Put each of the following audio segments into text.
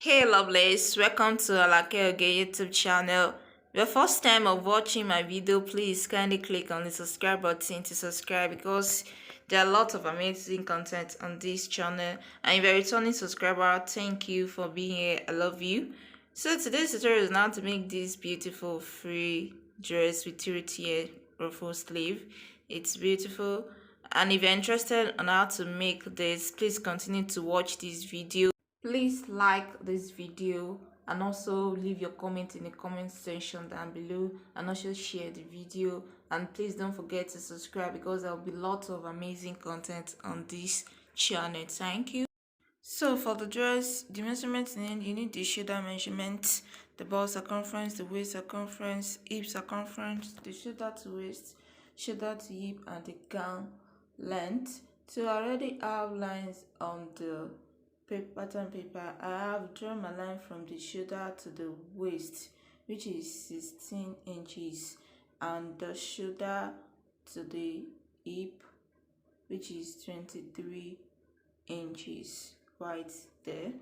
Hey lovelies, welcome to Alake Oge YouTube channel. Your first time of watching my video, please kindly click on the subscribe button to subscribe because there are lots of amazing content on this channel. And if you're a returning subscriber, thank you for being here. I love you. So today's tutorial is now to make this beautiful free dress with 3-tier ruffle sleeve. It's beautiful. And if you're interested on how to make this, please continue to watch this video. Please like this video and also leave your comment in the comment section down below, and also share the video, and please don't forget to subscribe because there will be lots of amazing content on this channel. Thank you. So for the dress, the measurements you need the shoulder measurement, the bust circumference, the waist circumference, hip circumference, the shoulder to waist, shoulder to hip, and the gown length. So I already have lines on the pattern paper. I have drawn my line from the shoulder to the waist, which is 16 inches, and the shoulder to the hip, which is 23 inches right there.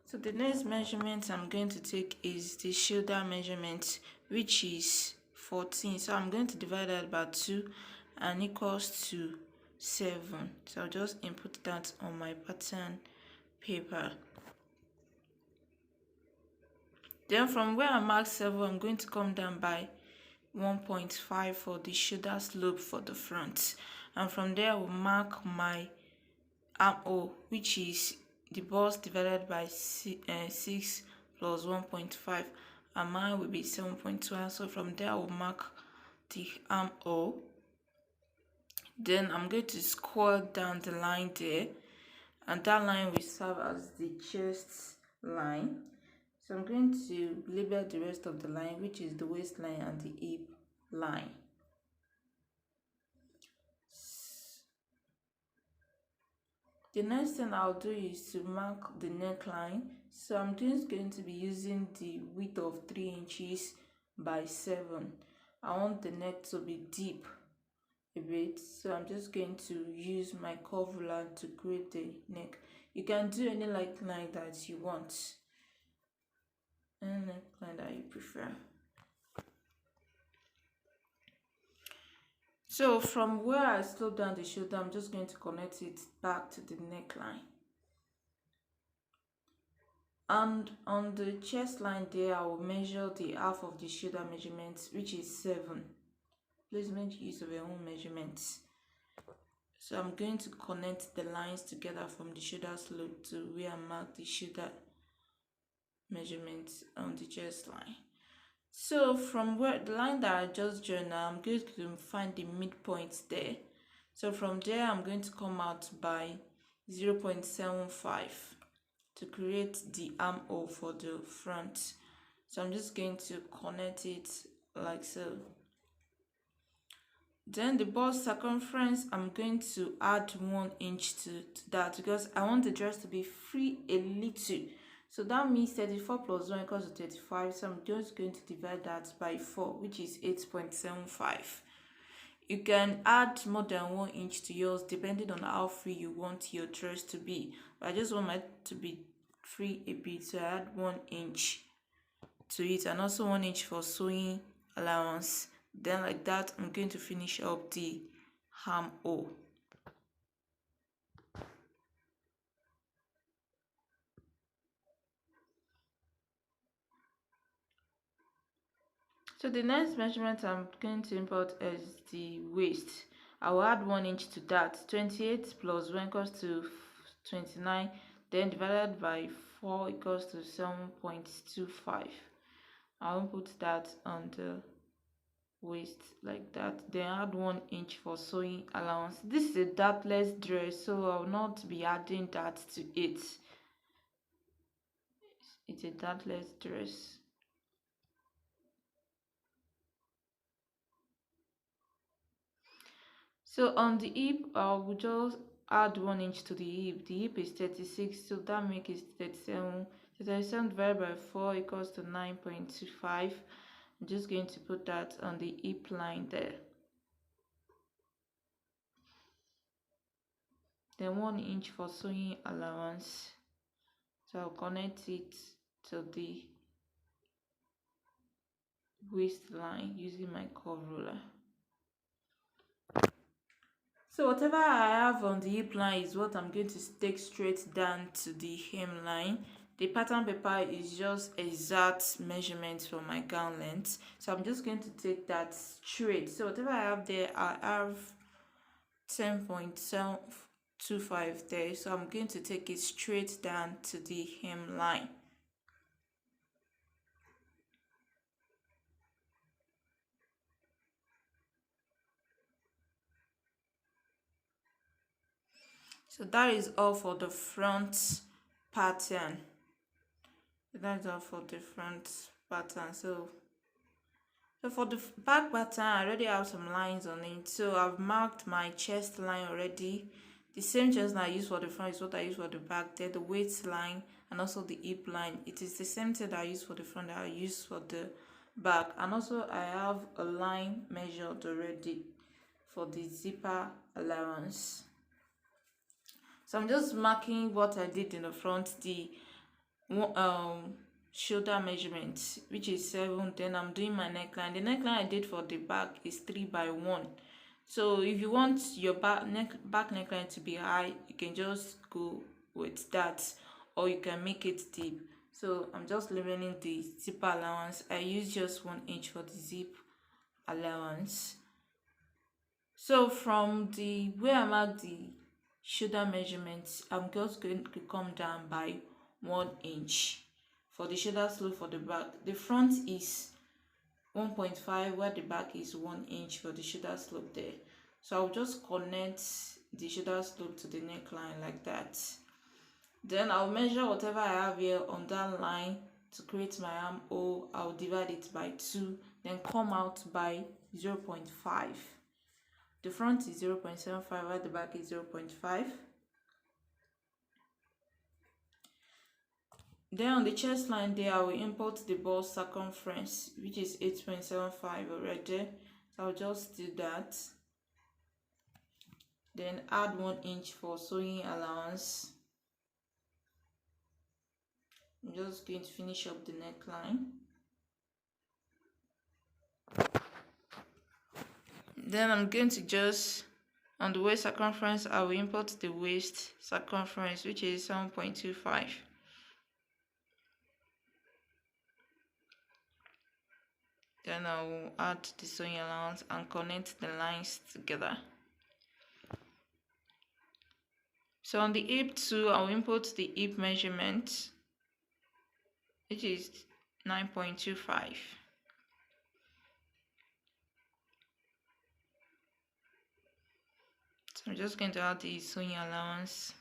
So the next measurement I'm going to take is the shoulder measurement, which is 14. So I'm going to divide that by 2 and equals to 7. So I'll just input that on my pattern paper. Then from where I marked 7, I'm going to come down by 1.5 for the shoulder slope for the front, and from there I will mark my armhole, which is the bust divided by 6 plus 1.5, and mine will be 7.1. So from there I will mark the armhole. Then I'm going to scroll down the line there, and that line will serve as the chest line. So I'm going to label the rest of the line, which is the waistline and the hip line. The next thing I'll do is to mark the neckline. So I'm just going to be using the width of 3 inches by 7. I want the neck to be deep a bit, so I'm just going to use my curve ruler to create the neck. You can do any neckline that you want, any neckline that you prefer. So from where I slope down the shoulder, I'm just going to connect it back to the neckline. And on the chest line there, I will measure the half of the shoulder measurement, which is 7. Please make use of your own measurements. So I'm going to connect the lines together from the shoulder slope to where I mark the shoulder measurements on the chest line. So from where the line that I just drew now, I'm going to find the midpoint there. So from there, I'm going to come out by 0.75 to create the armhole for the front. So I'm just going to connect it like so. Then the bust circumference, I'm going to add 1 inch to that because I want the dress to be free a little. So that means 34 plus 1 equals to 35. So I'm just going to divide that by 4, which is 8.75. You can add more than 1 inch to yours depending on how free you want your dress to be. But I just want mine to be free a bit, so I add 1 inch to it, and also 1 inch for sewing allowance. Then like that, I'm going to finish up the armhole. So the next measurement I'm going to import is the waist. I will add 1 inch to that. 28 plus 1 equals to 29. Then divided by 4 equals to 7.25. I'll put that on the waist like that. Then add 1 inch for sewing allowance. This is a dartless dress, so I will not be adding that to it. It's a dartless dress. So on the hip, I will just add 1 inch to the hip. The hip is 36, so that makes it 37. 37 divided by 4 equals to 9.25. I'm just going to put that on the hip line there. Then 1 inch for sewing allowance. So I'll connect it to the waistline using my curve ruler. So whatever I have on the hip line is what I'm going to take straight down to the hemline. The pattern paper is just exact measurements for my gown length. So I'm just going to take that straight. So whatever I have there, I have 10.725 there. So I'm going to take it straight down to the hemline. So that is all for the front pattern. That's all for the front pattern. So for the back pattern, I already have some lines on it. So I've marked my chest line already. The same chest line I use for the front is what I use for the back. There, the waist line and also the hip line. It is the same thing that I use for the front that I use for the back. And also I have a line measured already for the zipper allowance. So I'm just marking what I did in the front, the shoulder measurement, which is 7. Then I'm doing my neckline. The neckline I did for the back is 3 by 1. So if you want your back neckline to be high, you can just go with that, or you can make it deep. So I'm just leveling the zipper allowance. I use just 1 inch for the zip allowance. So from the where I mark the shoulder measurements, I'm just going to come down by 1 inch for the shoulder slope for the back. The front is 1.5 where the back is 1 inch for the shoulder slope there. So I'll just connect the shoulder slope to the neckline like that. Then I'll measure whatever I have here on that line to create my armhole. I'll divide it by 2, then come out by 0.5. The front is 0.75 while the back is 0.5. Then on the chest line there, I will import the bust circumference, which is 8.75 already. So I'll just do that. Then add 1 inch for sewing allowance. I'm just going to finish up the neckline. Then I'm going to just, on the waist circumference, I will import the waist circumference, which is 7.25. Then I will add the sewing allowance and connect the lines together. So on the hip too, I will import the hip measurement, which is 9.25. So I'm just going to add the sewing allowance.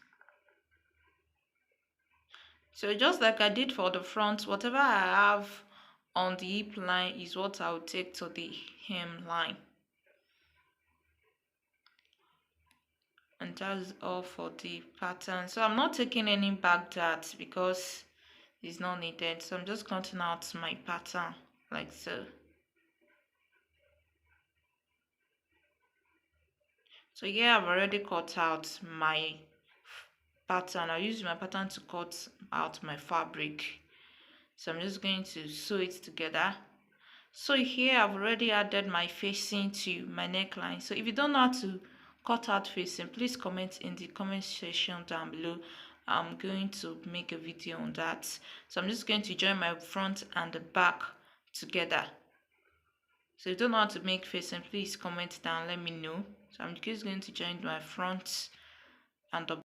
So just like I did for the front, whatever I have on the hip line is what I'll take to the hem line. And that's all for the pattern. So I'm not taking any back dart because it's not needed. So I'm just cutting out my pattern like so. So here I've already cut out my pattern. I use my pattern to cut out my fabric. So I'm just going to sew it together. So here I've already added my facing to my neckline. So if you don't know how to cut out facing, please comment in the comment section down below. I'm going to make a video on that. So I'm just going to join my front and the back together. So if you don't know how to make facing, please comment down, let me know. So I'm just going to join my front and the back.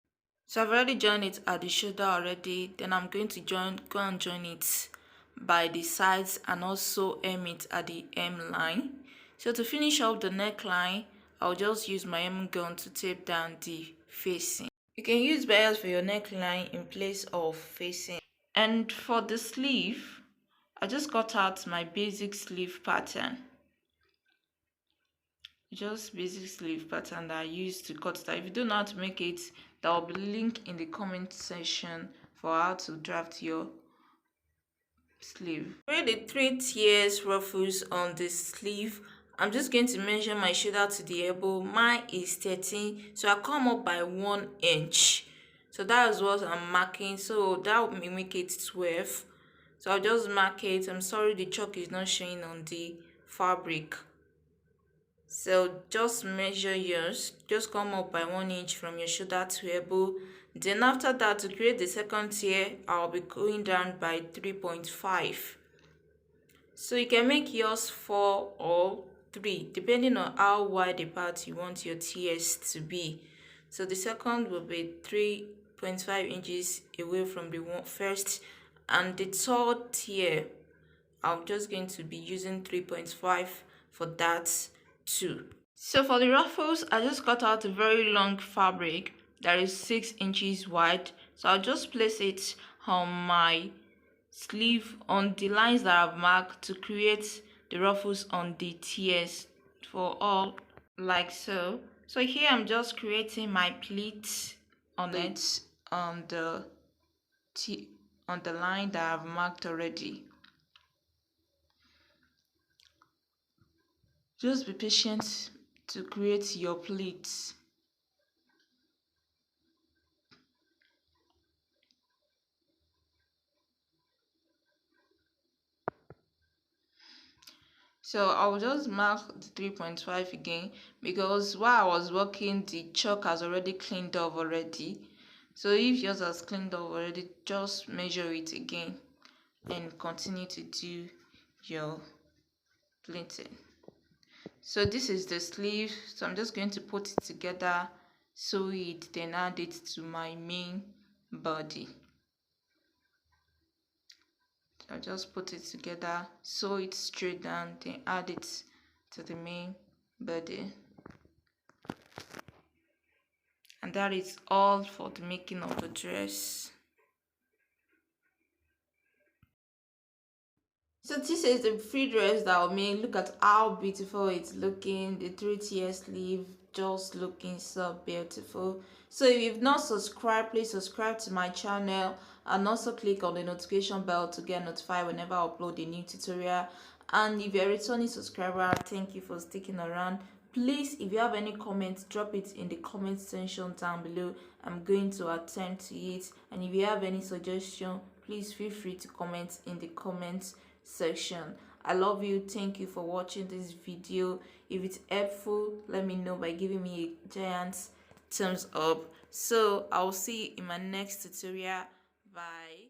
So I've already joined it at the shoulder already. Then I'm going to go and join it by the sides and also hem it at the hem line. So to finish up the neckline, I'll just use my hem gun to tape down the facing. You can use bias for your neckline in place of facing. And for the sleeve, I just cut out my basic sleeve pattern. Just basic sleeve pattern that I use to cut that. If you don't know how to make it, there will be a link in the comment section for how to draft your sleeve. For the 3 tiers ruffles on the sleeve, I'm just going to measure my shoulder to the elbow. Mine is 13, so I come up by 1 inch. So that is what I'm marking. So that will make it 12. So I'll just mark it. I'm sorry the chalk is not showing on the fabric. So just measure yours. Just come up by 1 inch from your shoulder to elbow. Then after that, to create the second tier, I'll be going down by 3.5. So you can make yours 4 or 3 depending on how wide apart you want your tiers to be. So the second will be 3.5 inches away from the first, and the third tier I'm just going to be using 3.5 for that too. So for the ruffles, I just cut out a very long fabric that is 6 inches wide. So I'll just place it on my sleeve on the lines that I've marked to create the ruffles on the tiers for all, like so. So here I'm just creating my pleats on it on the line that I've marked already. Just be patient to create your pleats. So I'll just mark the 3.5 again, because while I was working the chalk has already cleaned off already. So if yours has cleaned off already, just measure it again and continue to do your pleating. So this is the sleeve, so I'm just going to put it together, sew it, then add it to my main body. I'll just put it together, sew it straight down, then add it to the main body. And that is all for the making of the dress. So this is the free dress that I made. Look at how beautiful it's looking. The 3-tier sleeve just looking so beautiful. So if you've not subscribed, please subscribe to my channel and also click on the notification bell to get notified whenever I upload a new tutorial. And if you're a returning subscriber, thank you for sticking around. Please, if you have any comments, drop it in the comment section down below. I'm going to attend to it. And if you have any suggestion, please feel free to comment in the comments section. I love you. Thank you for watching this video. If it's helpful, let me know by giving me a giant thumbs up. So I'll see you in my next tutorial. Bye.